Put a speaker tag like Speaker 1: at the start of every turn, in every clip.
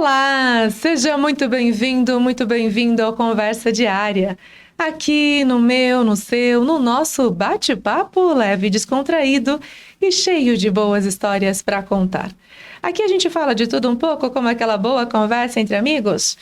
Speaker 1: Olá, seja muito bem-vindo ao Conversa Diária. Aqui no meu, no seu, no nosso bate-papo leve e descontraído e cheio de boas histórias para contar. Aqui a gente fala de tudo um pouco, como aquela boa conversa entre amigos.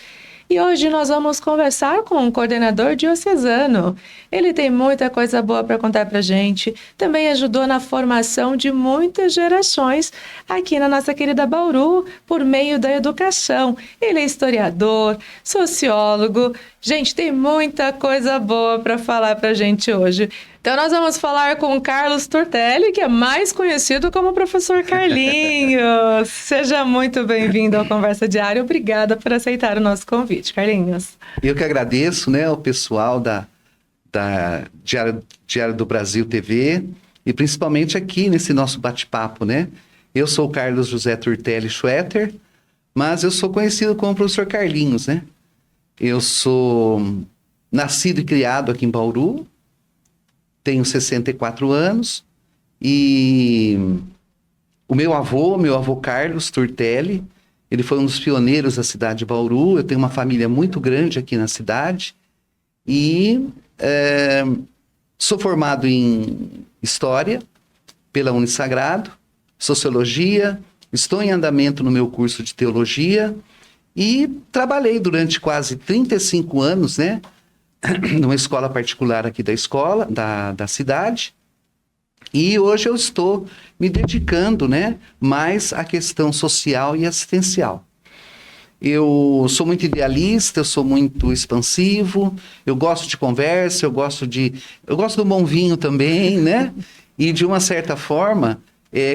Speaker 1: E hoje nós vamos conversar com um coordenador diocesano. Ele tem muita coisa boa para contar para a gente. Também ajudou na formação de muitas gerações aqui na nossa querida Bauru, por meio da educação. Ele é historiador, sociólogo. Gente, tem muita coisa boa para falar para a gente hoje. Então nós vamos falar com o Carlos Turtelli, que é mais conhecido como Professor Carlinhos. Seja muito bem-vindo ao Conversa Diária. Obrigada por aceitar o nosso convite, Carlinhos.
Speaker 2: Eu que agradeço, né, ao pessoal da Diário do Brasil TV e principalmente aqui nesse nosso bate-papo, né? Eu sou o Carlos José Turtelli Schwetter, mas eu sou conhecido como Professor Carlinhos, né? Eu sou nascido e criado aqui em Bauru, tenho 64 anos e o meu avô Carlos Turtelli, ele foi um dos pioneiros da cidade de Bauru. Eu tenho uma família muito grande aqui na cidade e sou formado em História pela Unisagrado, Sociologia, estou em andamento no meu curso de Teologia e trabalhei durante quase 35 anos, né? Numa escola particular aqui da cidade, e hoje eu estou me dedicando, né, mais à questão social e assistencial. Eu sou muito idealista, eu sou muito expansivo, eu gosto de conversa, eu gosto do bom vinho também, né, e de uma certa forma,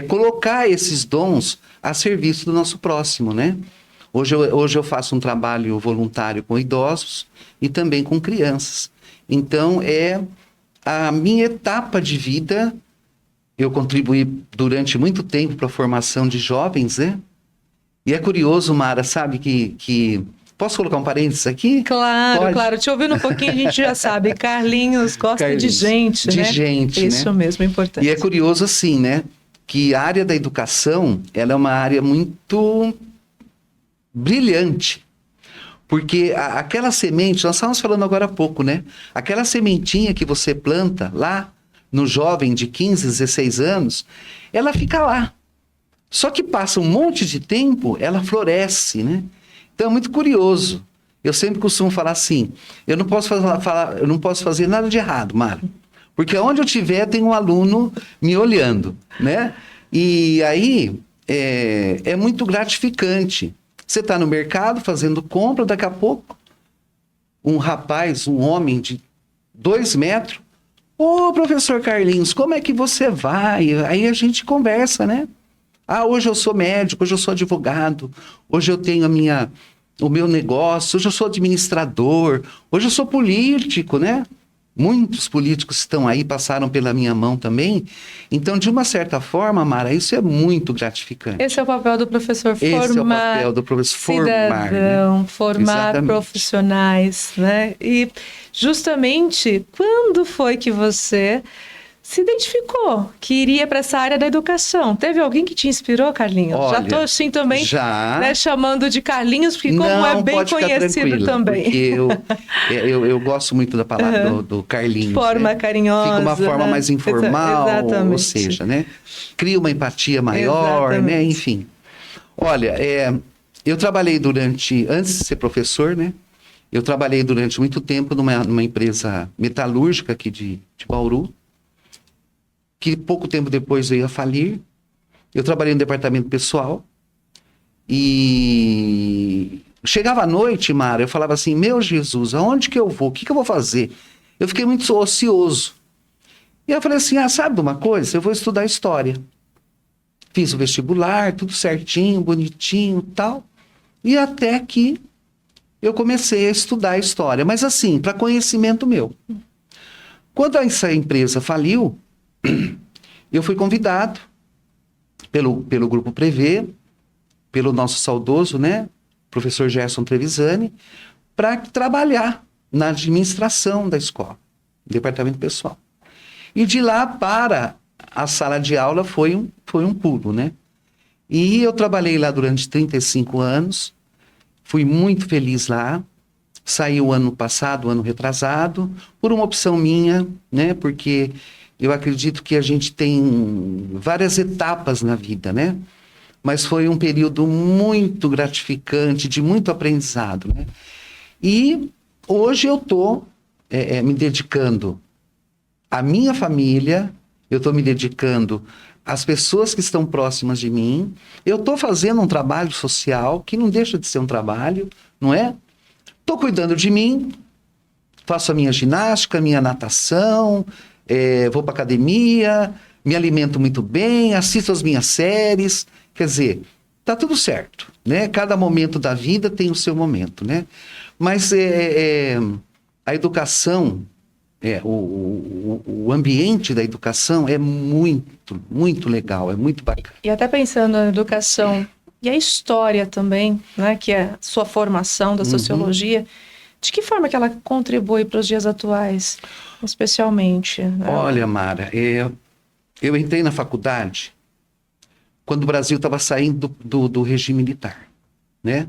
Speaker 2: colocar esses dons a serviço do nosso próximo, né. Hoje eu faço um trabalho voluntário com idosos e também com crianças. Então, é a minha etapa de vida. Eu contribuí durante muito tempo para a formação de jovens, né? E é curioso, Mara, sabe que... Posso colocar um parênteses aqui?
Speaker 1: Claro,
Speaker 2: Pode?
Speaker 1: claro. Te ouvindo um pouquinho, a gente já sabe. Carlinhos gosta de gente,
Speaker 2: de
Speaker 1: né?
Speaker 2: gente,
Speaker 1: Isso
Speaker 2: né?
Speaker 1: mesmo, é importante.
Speaker 2: E é curioso assim, né? Que a área da educação, ela é uma área muito brilhante, porque aquela semente, nós estávamos falando agora há pouco, né? Aquela sementinha que você planta lá no jovem de 15, 16 anos, ela fica lá. Só que passa um monte de tempo, ela floresce, né? Então é muito curioso. Eu sempre costumo falar assim, eu não posso fazer nada de errado, Mara, porque onde eu estiver tem um aluno me olhando, né? E aí é muito gratificante. Você está no mercado fazendo compra, daqui a pouco um homem de 2 metros, ô, professor Carlinhos, como é que você vai? Aí a gente conversa, né? Hoje eu sou médico, hoje eu sou advogado, hoje eu tenho o meu negócio, hoje eu sou administrador, hoje eu sou político, né? Muitos políticos estão aí, passaram pela minha mão também. Então, de uma certa forma, Mara, isso é muito gratificante.
Speaker 1: Esse é o papel do professor,
Speaker 2: Esse é o papel do professor,
Speaker 1: cidadão,
Speaker 2: né?
Speaker 1: formar
Speaker 2: Exatamente.
Speaker 1: profissionais, né? E justamente, quando foi que você se identificou que iria para essa área da educação? Teve alguém que te inspirou, Carlinhos?
Speaker 2: Olha,
Speaker 1: já estou assim também, né, chamando de Carlinhos, porque como
Speaker 2: não,
Speaker 1: é bem
Speaker 2: pode ficar
Speaker 1: conhecido também.
Speaker 2: Porque eu gosto muito da palavra do Carlinhos.
Speaker 1: Forma, né? Carinhosa.
Speaker 2: Fica uma forma mais informal,
Speaker 1: exatamente.
Speaker 2: Ou seja, né? Cria uma empatia maior, exatamente. Né? Enfim. Olha, eu trabalhei antes de ser professor, né? Eu trabalhei durante muito tempo numa empresa metalúrgica aqui de Bauru, que pouco tempo depois veio a falir. Eu trabalhei no departamento pessoal e chegava à noite, Mara, eu falava assim, meu Jesus, aonde que eu vou? O que eu vou fazer? Eu fiquei muito ocioso. E eu falei assim, sabe de uma coisa? Eu vou estudar história. Fiz o vestibular, tudo certinho, bonitinho e tal. E até que eu comecei a estudar história, mas assim, para conhecimento meu. Quando essa empresa faliu, eu fui convidado pelo Grupo Prevê, pelo nosso saudoso, né, professor Gerson Trevisani, para trabalhar na administração da escola, no departamento pessoal. E de lá para a sala de aula foi um pulo, né? E eu trabalhei lá durante 35 anos, Fui muito feliz lá. Saí o ano passado, o ano retrasado, por uma opção minha, né? Porque eu acredito que a gente tem várias etapas na vida, né? Mas foi um período muito gratificante, de muito aprendizado, né? E hoje eu estou me dedicando à minha família, eu estou me dedicando às pessoas que estão próximas de mim, eu estou fazendo um trabalho social, que não deixa de ser um trabalho, não é? Estou cuidando de mim, faço a minha ginástica, a minha natação, vou para academia, me alimento muito bem, assisto as minhas séries. Quer dizer, tá tudo certo, né? Cada momento da vida tem o seu momento, né? Mas a educação, o ambiente da educação é muito, muito legal, é muito bacana.
Speaker 1: E até pensando na educação e a história também, né, que é a sua formação da sociologia, de que forma que ela contribui para os dias atuais, especialmente? Né?
Speaker 2: Olha, Mara, eu entrei na faculdade quando o Brasil estava saindo do regime militar, né?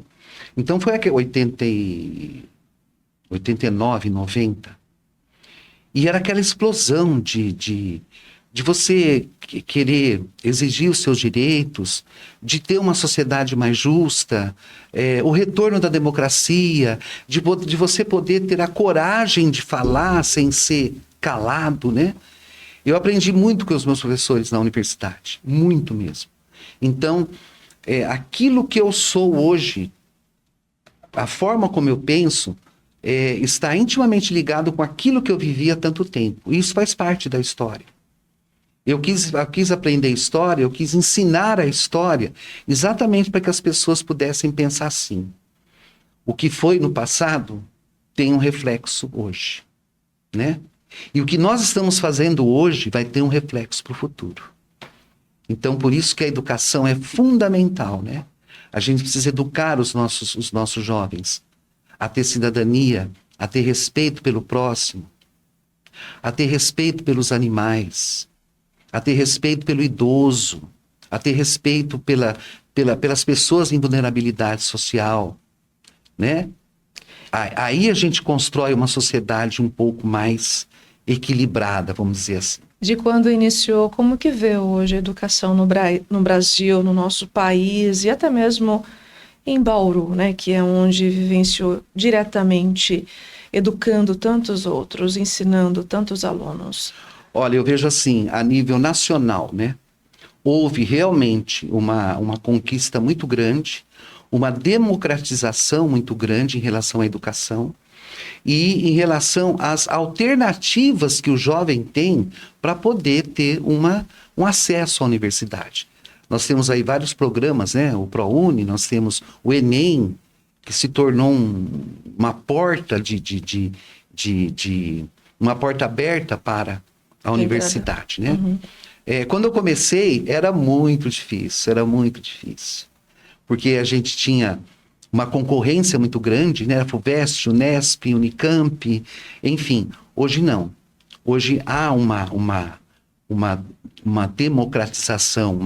Speaker 2: Então foi aqui 89, 90. E era aquela explosão de você querer exigir os seus direitos, de ter uma sociedade mais justa, o retorno da democracia, de você poder ter a coragem de falar sem ser calado, né? Eu aprendi muito com os meus professores na universidade, muito mesmo. Então, aquilo que eu sou hoje, a forma como eu penso, está intimamente ligado com aquilo que eu vivi há tanto tempo. Isso faz parte da história. Eu quis aprender história, eu quis ensinar a história exatamente para que as pessoas pudessem pensar assim. O que foi no passado tem um reflexo hoje, né? E o que nós estamos fazendo hoje vai ter um reflexo para o futuro. Então, por isso que a educação é fundamental, né? A gente precisa educar os nossos jovens a ter cidadania, a ter respeito pelo próximo, a ter respeito pelos animais, a ter respeito pelo idoso, a ter respeito pelas pessoas em vulnerabilidade social, né? Aí a gente constrói uma sociedade um pouco mais equilibrada, vamos dizer assim.
Speaker 1: De quando iniciou, como que vê hoje a educação no Brasil, no nosso país e até mesmo em Bauru, né, que é onde vivenciou diretamente, educando tantos outros, ensinando tantos alunos?
Speaker 2: Olha, eu vejo assim, a nível nacional, né, houve realmente uma conquista muito grande, uma democratização muito grande em relação à educação, e em relação às alternativas que o jovem tem para poder ter um acesso à universidade. Nós temos aí vários programas, né? O ProUni, nós temos o Enem, que se tornou uma porta uma porta aberta para a universidade, né?
Speaker 1: Uhum.
Speaker 2: Quando eu comecei, era muito difícil, porque a gente tinha uma concorrência muito grande, né? FUVEST, Unesp, Unicamp, enfim. Hoje não. Hoje há uma democratização,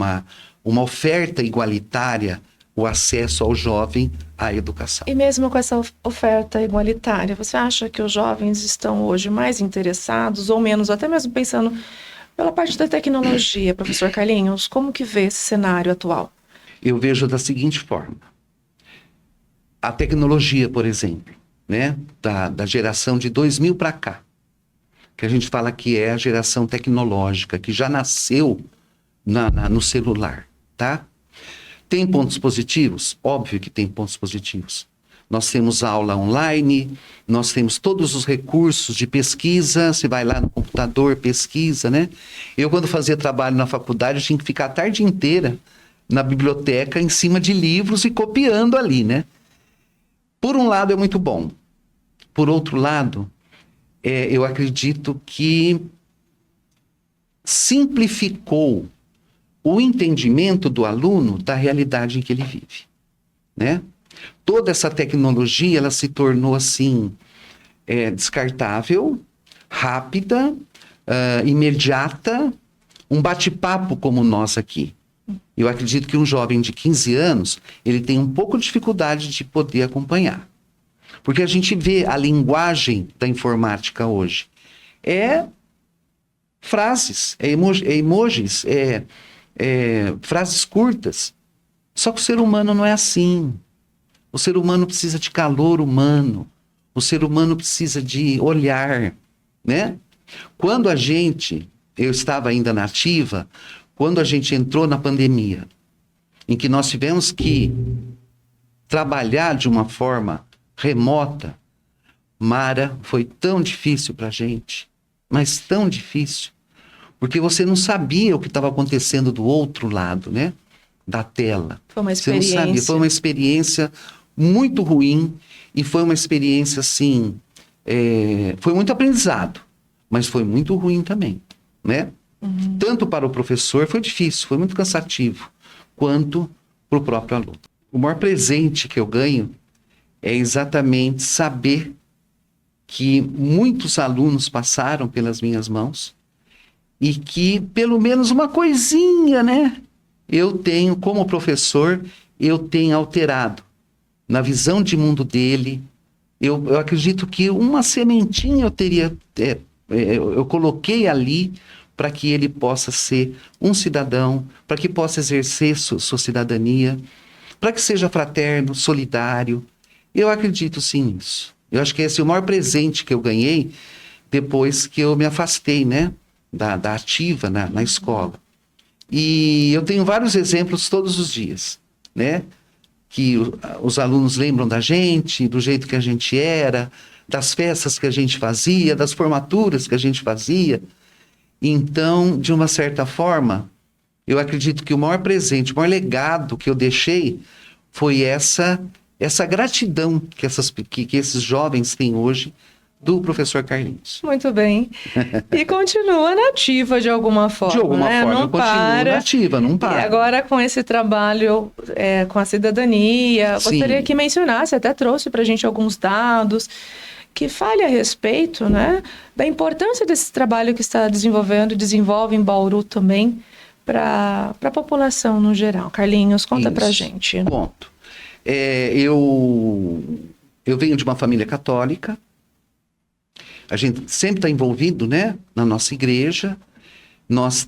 Speaker 2: uma oferta igualitária, o acesso ao jovem à educação.
Speaker 1: E mesmo com essa oferta igualitária, você acha que os jovens estão hoje mais interessados ou menos, até mesmo pensando pela parte da tecnologia, professor Carlinhos, como que vê esse cenário atual?
Speaker 2: Eu vejo da seguinte forma. A tecnologia, por exemplo, né, da geração de 2000 para cá, que a gente fala que é a geração tecnológica, que já nasceu no celular, tá? Tem pontos positivos? Óbvio que tem pontos positivos. Nós temos aula online, nós temos todos os recursos de pesquisa, você vai lá no computador, pesquisa, né? Eu, quando fazia trabalho na faculdade, eu tinha que ficar a tarde inteira na biblioteca, em cima de livros e copiando ali, né? Por um lado é muito bom. Por outro lado, eu acredito que simplificou o entendimento do aluno da realidade em que ele vive, né? Toda essa tecnologia, ela se tornou assim, descartável, rápida, imediata, um bate-papo como nós aqui. Eu acredito que um jovem de 15 anos, ele tem um pouco de dificuldade de poder acompanhar. Porque a gente vê a linguagem da informática hoje. É frases, emojis, frases curtas. Só que o ser humano não é assim. O ser humano precisa de calor humano. O ser humano precisa de olhar, né? Quando eu estava ainda na ativa, quando a gente entrou na pandemia, em que nós tivemos que trabalhar de uma forma remota, Mara, foi tão difícil para a gente, mas tão difícil, porque você não sabia o que estava acontecendo do outro lado, né? Da tela.
Speaker 1: Foi uma
Speaker 2: Você não
Speaker 1: experiência.
Speaker 2: sabia, foi uma experiência muito ruim e foi uma experiência, assim, foi muito aprendizado, mas foi muito ruim também, né? Tanto para o professor foi difícil, foi muito cansativo, quanto para o próprio aluno. O maior presente que eu ganho é exatamente saber que muitos alunos passaram pelas minhas mãos e que pelo menos uma coisinha, né? Eu tenho, como professor, eu tenho alterado na visão de mundo dele. Eu acredito que uma sementinha eu teria, eu coloquei ali para que ele possa ser um cidadão, para que possa exercer sua cidadania, para que seja fraterno, solidário. Eu acredito sim nisso. Eu acho que esse é o maior presente que eu ganhei depois que eu me afastei, né, da ativa na escola. E eu tenho vários exemplos todos os dias, né, que os alunos lembram da gente, do jeito que a gente era, das festas que a gente fazia, das formaturas que a gente fazia. Então, de uma certa forma, eu acredito que o maior presente, o maior legado que eu deixei foi essa gratidão que esses jovens têm hoje do professor Carlinhos.
Speaker 1: Muito bem. E continua nativa de alguma forma,
Speaker 2: De alguma
Speaker 1: né?
Speaker 2: forma,
Speaker 1: Não
Speaker 2: eu continuo
Speaker 1: para.
Speaker 2: nativa, não para.
Speaker 1: E agora com esse trabalho com a cidadania,
Speaker 2: Sim.
Speaker 1: gostaria que mencionasse, até trouxe para a gente alguns dados, que fale a respeito, né, da importância desse trabalho que está desenvolve em Bauru também, para a população no geral. Carlinhos, conta para a gente.
Speaker 2: Conto. Eu venho de uma família católica. A gente sempre está envolvido, né, na nossa igreja. Nós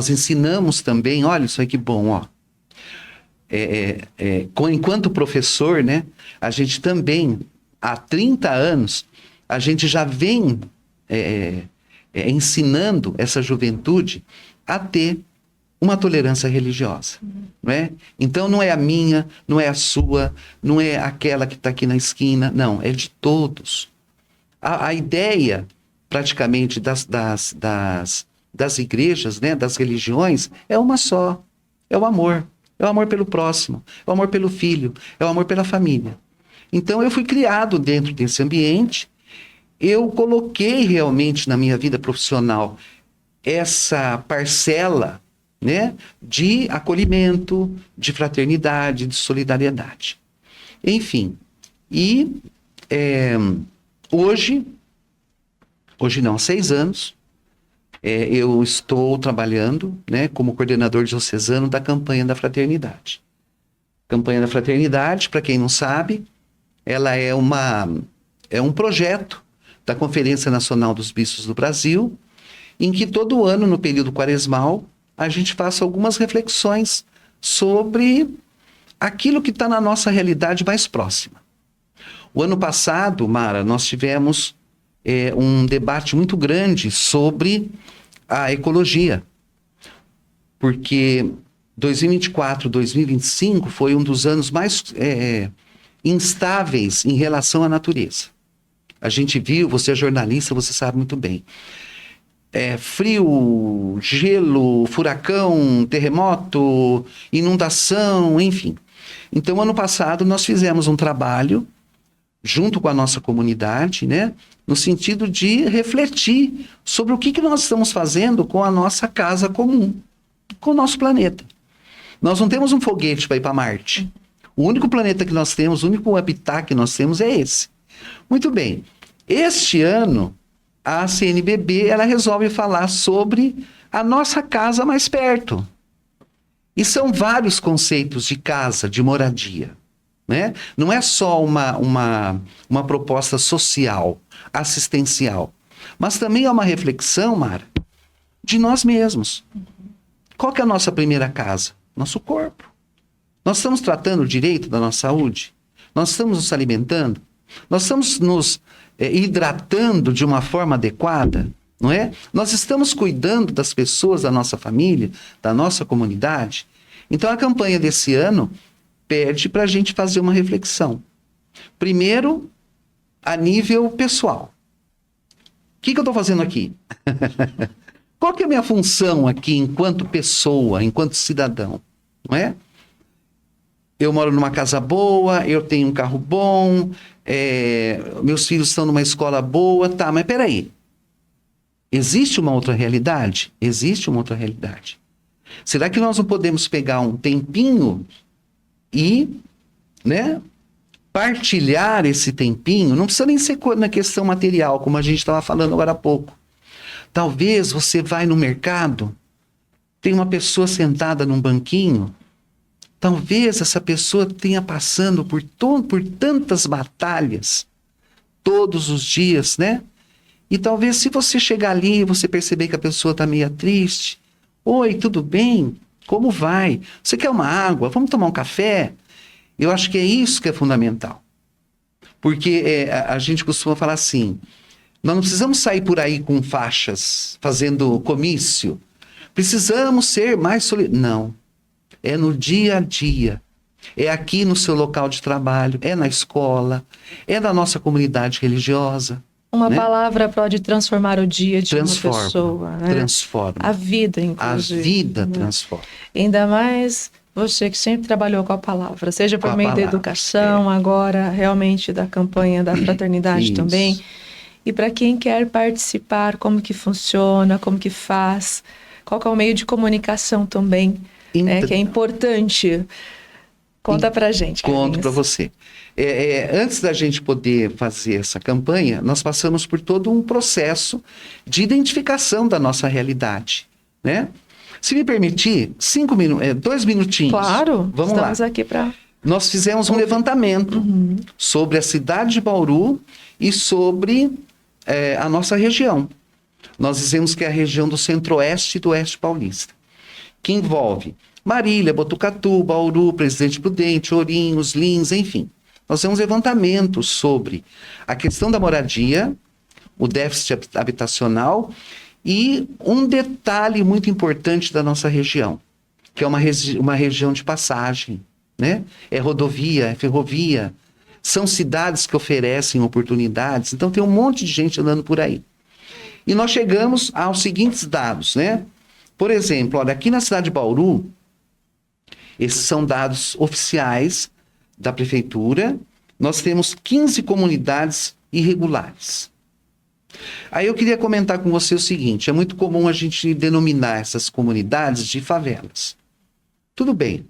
Speaker 2: ensinamos também, olha isso aí que bom, ó. Enquanto professor, né, a gente também, há 30 anos, a gente já vem ensinando essa juventude a ter uma tolerância religiosa, não é? Então não é a minha, não é a sua, não é aquela que está aqui na esquina, não, é de todos. A ideia, praticamente, das igrejas, né, das religiões, é uma só, é o amor. É o amor pelo próximo, é o amor pelo filho, é o amor pela família. Então eu fui criado dentro desse ambiente, eu coloquei realmente na minha vida profissional essa parcela, né, de acolhimento, de fraternidade, de solidariedade. Enfim, e hoje não, há 6 anos, eu estou trabalhando, né, como coordenador diocesano da Campanha da Fraternidade. Campanha da Fraternidade, para quem não sabe, ela é um projeto da Conferência Nacional dos Bispos do Brasil, em que todo ano, no período quaresmal, a gente faça algumas reflexões sobre aquilo que está na nossa realidade mais próxima. O ano passado, Mara, nós tivemos um debate muito grande sobre a ecologia, porque 2024, 2025 foi um dos anos mais instáveis em relação à natureza. A gente viu, você é jornalista, você sabe muito bem. Frio, gelo, furacão, terremoto, inundação, enfim. Então, ano passado, nós fizemos um trabalho junto com a nossa comunidade, né, no sentido de refletir sobre o que nós estamos fazendo com a nossa casa comum, com o nosso planeta. Nós não temos um foguete para ir para Marte. O único planeta que nós temos, o único habitat que nós temos é esse. Muito bem. Este ano, a CNBB, ela resolve falar sobre a nossa casa mais perto. E são vários conceitos de casa, de moradia, né? Não é só uma proposta social, assistencial, mas também é uma reflexão, Mara, de nós mesmos. Qual que é a nossa primeira casa? Nosso corpo. Nós estamos tratando direito da nossa saúde? Nós estamos nos alimentando? Nós estamos nos hidratando de uma forma adequada? Não é? Nós estamos cuidando das pessoas da nossa família, da nossa comunidade? Então a campanha desse ano pede para a gente fazer uma reflexão. Primeiro, a nível pessoal. O que eu estou fazendo aqui? Qual que é a minha função aqui enquanto pessoa, enquanto cidadão? Não é? Eu moro numa casa boa, eu tenho um carro bom, meus filhos estão numa escola boa, tá, mas peraí. Existe uma outra realidade? Existe uma outra realidade. Será que nós não podemos pegar um tempinho e, né, partilhar esse tempinho? Não precisa nem ser na questão material, como a gente estava falando agora há pouco. Talvez você vai no mercado, tem uma pessoa sentada num banquinho, talvez essa pessoa tenha passando por tantas batalhas, todos os dias, né? E talvez se você chegar ali, você perceber que a pessoa está meio triste. Oi, tudo bem? Como vai? Você quer uma água? Vamos tomar um café? Eu acho que é isso que é fundamental. Porque a gente costuma falar assim, nós não precisamos sair por aí com faixas, fazendo comício. Precisamos ser mais solidários. Não. É no dia a dia. É aqui no seu local de trabalho, é na escola, é na nossa comunidade religiosa.
Speaker 1: Uma
Speaker 2: né?
Speaker 1: palavra pode transformar o dia de uma pessoa. Né?
Speaker 2: Transforma.
Speaker 1: A vida, inclusive.
Speaker 2: A vida
Speaker 1: né?
Speaker 2: transforma.
Speaker 1: Ainda mais você que sempre trabalhou com a palavra, seja por meio da educação, agora realmente da campanha da fraternidade
Speaker 2: Isso.
Speaker 1: também. E para quem quer participar, como que funciona, como que faz, qual que é o meio de comunicação também, né, que é importante. Conta pra gente.
Speaker 2: Conto para você. Antes da gente poder fazer essa campanha, nós passamos por todo um processo de identificação da nossa realidade, né? Se me permitir, 2 minutinhos.
Speaker 1: Claro,
Speaker 2: vamos
Speaker 1: estamos
Speaker 2: lá.
Speaker 1: aqui para...
Speaker 2: Nós fizemos um levantamento sobre a cidade de Bauru e sobre a nossa região. Nós dizemos que é a região do centro-oeste e do oeste paulista, que envolve Marília, Botucatu, Bauru, Presidente Prudente, Ourinhos, Lins, enfim. Nós temos levantamento sobre a questão da moradia, o déficit habitacional e um detalhe muito importante da nossa região, que é uma região de passagem, né? É rodovia, é ferrovia, são cidades que oferecem oportunidades, então tem um monte de gente andando por aí. E nós chegamos aos seguintes dados, né? Por exemplo, olha, aqui na cidade de Bauru, esses são dados oficiais da prefeitura, nós temos 15 comunidades irregulares. Aí eu queria comentar com você o seguinte, é muito comum a gente denominar essas comunidades de favelas. Tudo bem,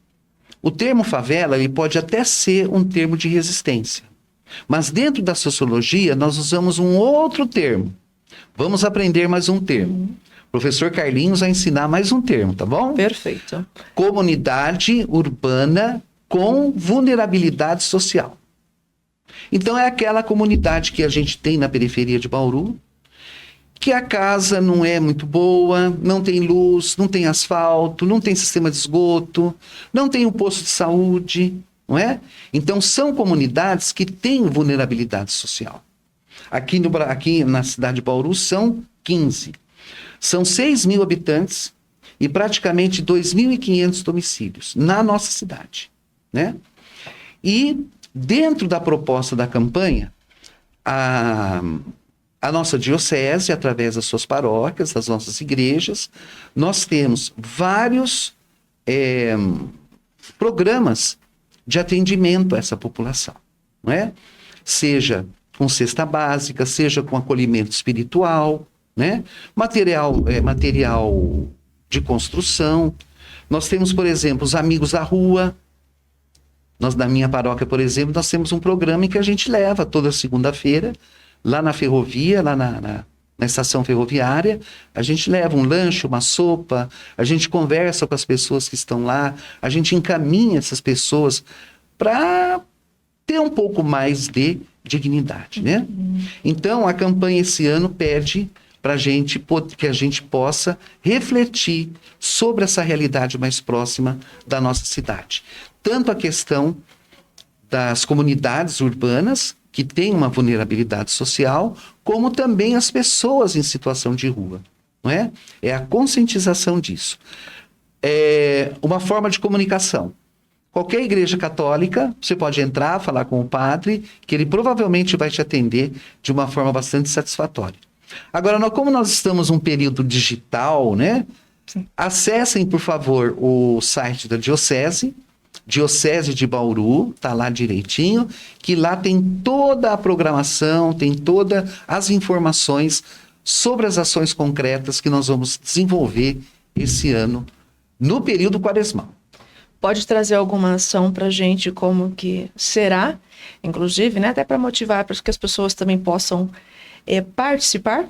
Speaker 2: o termo favela ele pode até ser um termo de resistência, mas dentro da sociologia nós usamos um outro termo. Vamos aprender mais um termo. Professor Carlinhos vai ensinar mais um termo, tá bom?
Speaker 1: Perfeito.
Speaker 2: Comunidade urbana com vulnerabilidade social. Então é aquela comunidade que a gente tem na periferia de Bauru, que a casa não é muito boa, não tem luz, não tem asfalto, não tem sistema de esgoto, não tem um posto de saúde, não é? Então são comunidades que têm vulnerabilidade social. Aqui na cidade de Bauru são 15. São 6.000 habitantes e praticamente 2.500 domicílios na nossa cidade, né? E dentro da proposta da campanha, a nossa diocese, através das suas paróquias, das nossas igrejas, nós temos vários programas de atendimento a essa população, não é? Seja com cesta básica, seja com acolhimento espiritual, né? Material de construção. Nós temos, por exemplo, os amigos da rua. Na minha paróquia, por exemplo, nós temos um programa em que a gente leva toda segunda-feira, lá na ferrovia, lá na estação ferroviária, a gente leva um lanche, uma sopa, a gente conversa com as pessoas que estão lá, a gente encaminha essas pessoas para ter um pouco mais de dignidade, né? Então, a campanha esse ano pede para que a gente possa refletir sobre essa realidade mais próxima da nossa cidade. Tanto a questão das comunidades urbanas, que têm uma vulnerabilidade social, como também as pessoas em situação de rua, não é? É a conscientização disso. É uma forma de comunicação. Qualquer igreja católica, você pode entrar, falar com o padre, que ele provavelmente vai te atender de uma forma bastante satisfatória. Agora, como nós estamos num período digital, né?
Speaker 1: Sim.
Speaker 2: Acessem, por favor, o site da Diocese de Bauru, tá lá direitinho, que lá tem toda a programação, tem todas as informações sobre as ações concretas que nós vamos desenvolver esse ano no período quaresmal.
Speaker 1: Pode trazer alguma ação para a gente, como que será, inclusive, né, até para motivar, para que as pessoas também possam participar.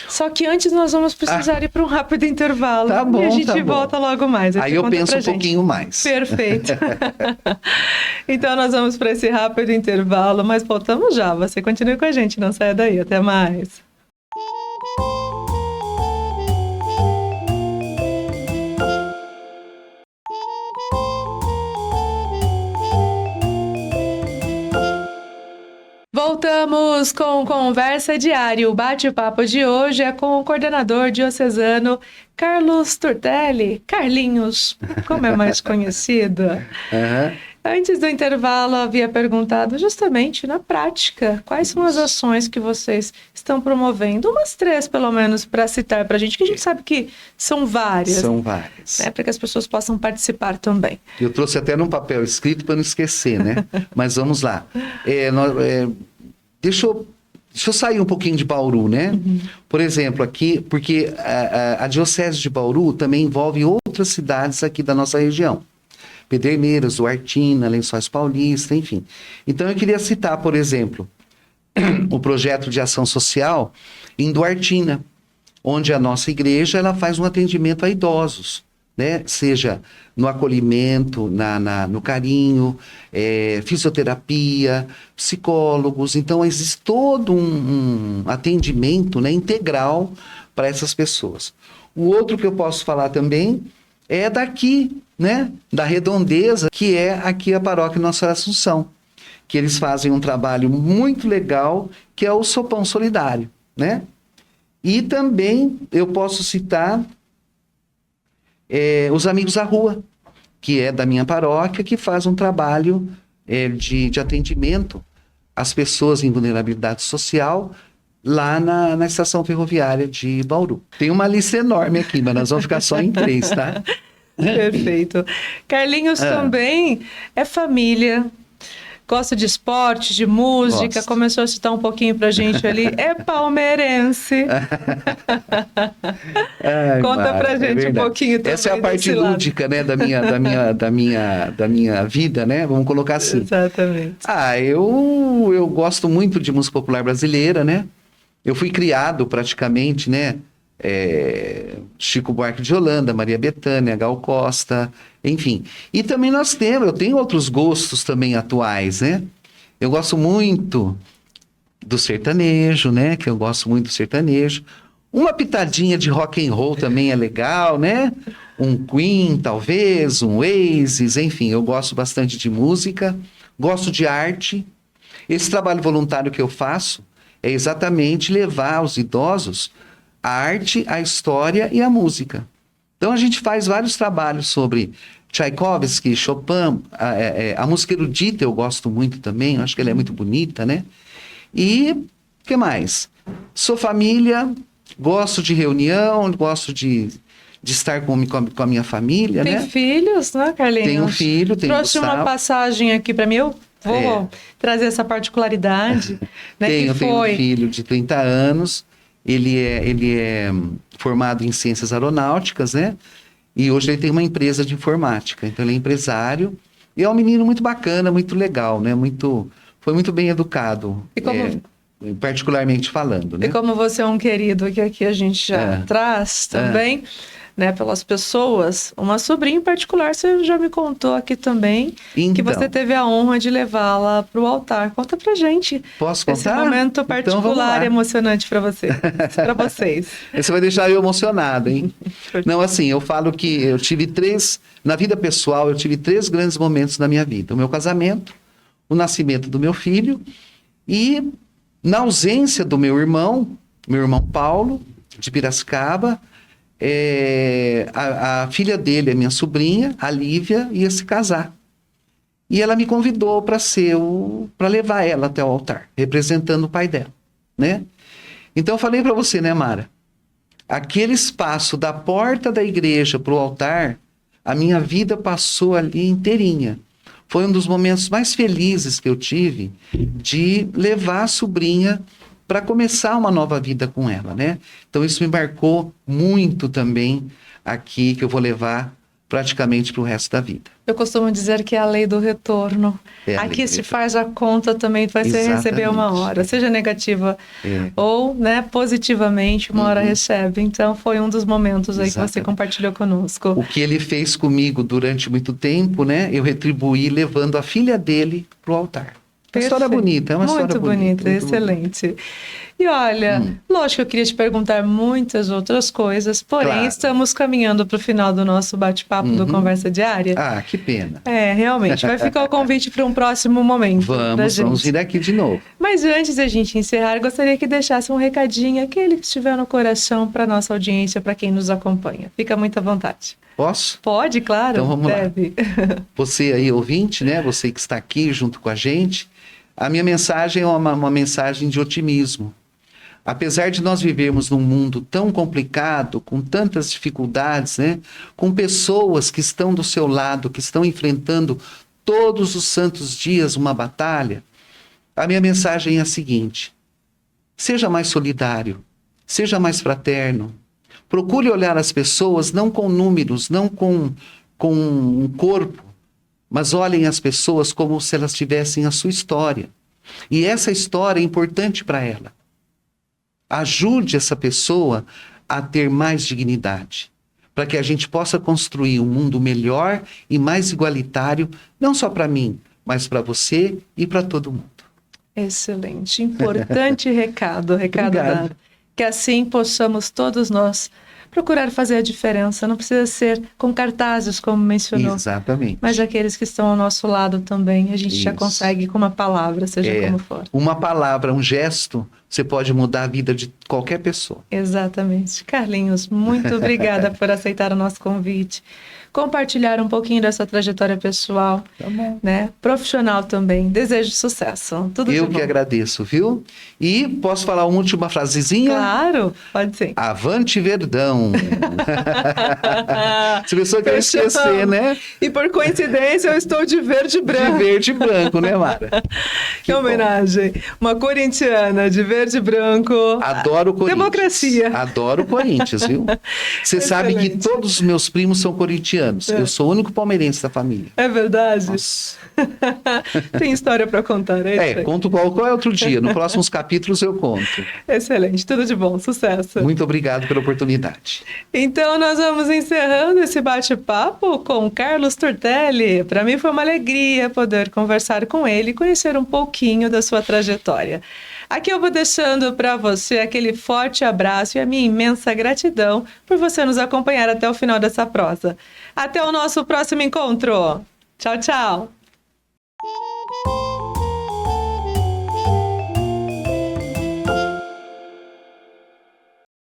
Speaker 1: Só que antes nós vamos precisar ir para um rápido intervalo.
Speaker 2: Tá bom,
Speaker 1: e a gente
Speaker 2: tá bom.
Speaker 1: volta logo mais.
Speaker 2: Aí eu penso um pouquinho mais.
Speaker 1: Perfeito. Então nós vamos para esse rápido intervalo, mas voltamos já. Você continue com a gente, não saia daí. Até mais. Voltamos com Conversa Diária. O bate-papo de hoje é com o coordenador diocesano Carlos Turtelli, Carlinhos, como é mais conhecido.
Speaker 2: Uhum.
Speaker 1: Antes do intervalo, havia perguntado justamente na prática, quais são as ações que vocês estão promovendo? Umas 3, pelo menos, para citar para a gente, que a gente sabe que são várias.
Speaker 2: São várias.
Speaker 1: Né, para que as pessoas possam participar também.
Speaker 2: Eu trouxe até num papel escrito para não esquecer, né? Mas vamos lá. Deixa eu sair um pouquinho de Bauru, né?
Speaker 1: Uhum.
Speaker 2: Por exemplo, aqui, porque a Diocese de Bauru também envolve outras cidades aqui da nossa região. Pederneiras, Duartina, Lençóis Paulista, enfim. Então, eu queria citar, por exemplo, o projeto de ação social em Duartina, onde a nossa igreja ela faz um atendimento a idosos, né? Seja no acolhimento, no carinho, fisioterapia, psicólogos. Então, existe todo um atendimento, né, integral para essas pessoas. O outro que eu posso falar também é daqui, né, da Redondeza, que é aqui a paróquia Nossa Senhora Assunção, que eles fazem um trabalho muito legal, que é o Sopão Solidário, né? E também eu posso citar os Amigos da Rua, que é da minha paróquia, que faz um trabalho de atendimento às pessoas em vulnerabilidade social lá na estação ferroviária de Bauru. Tem uma lista enorme aqui, mas nós vamos ficar só em 3, tá?
Speaker 1: Perfeito. Carlinhos também é família, gosta de esporte, de música,
Speaker 2: Gosto.
Speaker 1: começou a citar um pouquinho pra gente ali, é palmeirense. Conta pra gente um pouquinho também.
Speaker 2: Essa é a parte
Speaker 1: desse lado.
Speaker 2: lúdica, né, da minha vida, né? Vamos colocar assim.
Speaker 1: Exatamente.
Speaker 2: Eu gosto muito de música popular brasileira, né? Eu fui criado praticamente, né? Chico Buarque de Holanda, Maria Bethânia, Gal Costa, enfim. E também eu tenho outros gostos também atuais, né? Eu gosto muito do sertanejo, né? Que eu gosto muito do sertanejo. Uma pitadinha de rock and roll também é legal, né? Um Queen, talvez, um Oasis, enfim. Eu gosto bastante de música, gosto de arte. Esse trabalho voluntário que eu faço é exatamente levar os idosos a arte, a história e a música. Então, a gente faz vários trabalhos sobre Tchaikovsky, Chopin, a música erudita eu gosto muito também, acho que ela é muito bonita, né? E, o que mais? Sou família, gosto de reunião, gosto de estar com a minha família,
Speaker 1: Tem
Speaker 2: né?
Speaker 1: filhos, né, Carlinhos?
Speaker 2: Tenho filho, tenho
Speaker 1: Trouxe uma
Speaker 2: Gustavo.
Speaker 1: passagem aqui para mim, eu vou trazer essa particularidade. Né,
Speaker 2: Tenho um filho de 30 anos, ele é formado em ciências aeronáuticas, né? E hoje ele tem uma empresa de informática, então ele é empresário e é um menino muito bacana, muito legal, né? Foi muito bem educado.
Speaker 1: E
Speaker 2: particularmente falando, né?
Speaker 1: E como você é um querido que aqui a gente já traz também, né, pelas pessoas, uma sobrinha em particular, você já me contou aqui também, que
Speaker 2: Então,
Speaker 1: você teve a honra de levá-la para o altar. Conta pra gente.
Speaker 2: posso contar?
Speaker 1: Esse momento
Speaker 2: Então, vamos
Speaker 1: particular
Speaker 2: lá.
Speaker 1: e emocionante para você, para vocês.
Speaker 2: Você vai deixar eu emocionado, hein? Não, assim, eu falo que eu tive na vida pessoal, eu tive 3 grandes momentos na minha vida. O meu casamento, o nascimento do meu filho e, na ausência do meu irmão Paulo, de Piracicaba, a filha dele, a minha sobrinha, a Lívia, ia se casar. E ela me convidou para levar ela até o altar, representando o pai dela, né? Então eu falei para você, né, Mara? Aquele espaço da porta da igreja para o altar, a minha vida passou ali inteirinha. Foi um dos momentos mais felizes que eu tive de levar a sobrinha para começar uma nova vida com ela, né? Então isso me marcou muito também aqui, que eu vou levar praticamente para o resto da vida.
Speaker 1: Eu costumo dizer que é a lei do retorno. Aqui se faz a conta também, vai ser receber uma hora, seja negativa ou, né, positivamente, uma hora recebe. Então foi um dos momentos aí que você compartilhou conosco.
Speaker 2: O que ele fez comigo durante muito tempo, né? Eu retribuí levando a filha dele para o altar. Uma história bonita, é uma história bonita.
Speaker 1: Muito bonita, excelente. E olha, lógico que eu queria te perguntar muitas outras coisas, porém estamos caminhando para o final do nosso bate-papo do Conversa Diária.
Speaker 2: Ah, que pena.
Speaker 1: Realmente, vai ficar o convite para um próximo momento.
Speaker 2: Vamos vir aqui de novo.
Speaker 1: Mas antes da gente encerrar, gostaria que deixasse um recadinho, aquele que estiver no coração para nossa audiência, para quem nos acompanha. Fica muito à vontade.
Speaker 2: Posso?
Speaker 1: Pode, claro.
Speaker 2: Então vamos
Speaker 1: deve.
Speaker 2: lá. Você aí, ouvinte, né? Você que está aqui junto com a gente, a minha mensagem é uma mensagem de otimismo. Apesar de nós vivermos num mundo tão complicado, com tantas dificuldades, né? Com pessoas que estão do seu lado, que estão enfrentando todos os santos dias uma batalha, a minha mensagem é a seguinte: seja mais solidário, seja mais fraterno, procure olhar as pessoas não com números, não com um corpo, mas olhem as pessoas como se elas tivessem a sua história. E essa história é importante para ela. Ajude essa pessoa a ter mais dignidade, para que a gente possa construir um mundo melhor e mais igualitário, não só para mim, mas para você e para todo mundo.
Speaker 1: Excelente, importante recado
Speaker 2: Obrigado.
Speaker 1: dado. Que assim possamos todos nós procurar fazer a diferença. Não precisa ser com cartazes, como mencionou.
Speaker 2: Exatamente.
Speaker 1: Mas aqueles que estão ao nosso lado também, a gente já
Speaker 2: Isso.
Speaker 1: consegue com uma palavra, seja como for.
Speaker 2: Uma palavra, um gesto, você pode mudar a vida de qualquer pessoa.
Speaker 1: Exatamente. Carlinhos, muito obrigada por aceitar o nosso convite. Compartilhar um pouquinho da sua trajetória pessoal,
Speaker 2: Tá bom.
Speaker 1: né? Profissional também. Desejo sucesso. Tudo
Speaker 2: Eu
Speaker 1: de bom.
Speaker 2: que agradeço, viu? E posso falar uma última frasezinha?
Speaker 1: Claro, pode sim.
Speaker 2: Avante Verdão. Se a pessoa quer esquecer, né?
Speaker 1: E por coincidência eu estou de verde e branco.
Speaker 2: De verde e branco, né, Mara?
Speaker 1: Que homenagem. Uma corintiana de verde e branco.
Speaker 2: Adoro o Corinthians.
Speaker 1: Democracia.
Speaker 2: Adoro o Corinthians, viu? Você sabe que
Speaker 1: Excelente.
Speaker 2: todos os meus primos são corintianos. Eu sou o único palmeirense da família.
Speaker 1: É verdade?
Speaker 2: Nossa.
Speaker 1: Tem história para contar, é isso aí.
Speaker 2: Conto qual é outro dia. Nos próximos capítulos eu conto.
Speaker 1: Excelente, tudo de bom, sucesso.
Speaker 2: Muito obrigado pela oportunidade.
Speaker 1: Então nós vamos encerrando esse bate-papo com Carlos Turtelli. Para mim foi uma alegria poder conversar com ele e conhecer um pouquinho da sua trajetória. Aqui eu vou deixando para você aquele forte abraço e a minha imensa gratidão por você nos acompanhar até o final dessa prosa. Até o nosso próximo encontro. Tchau, tchau.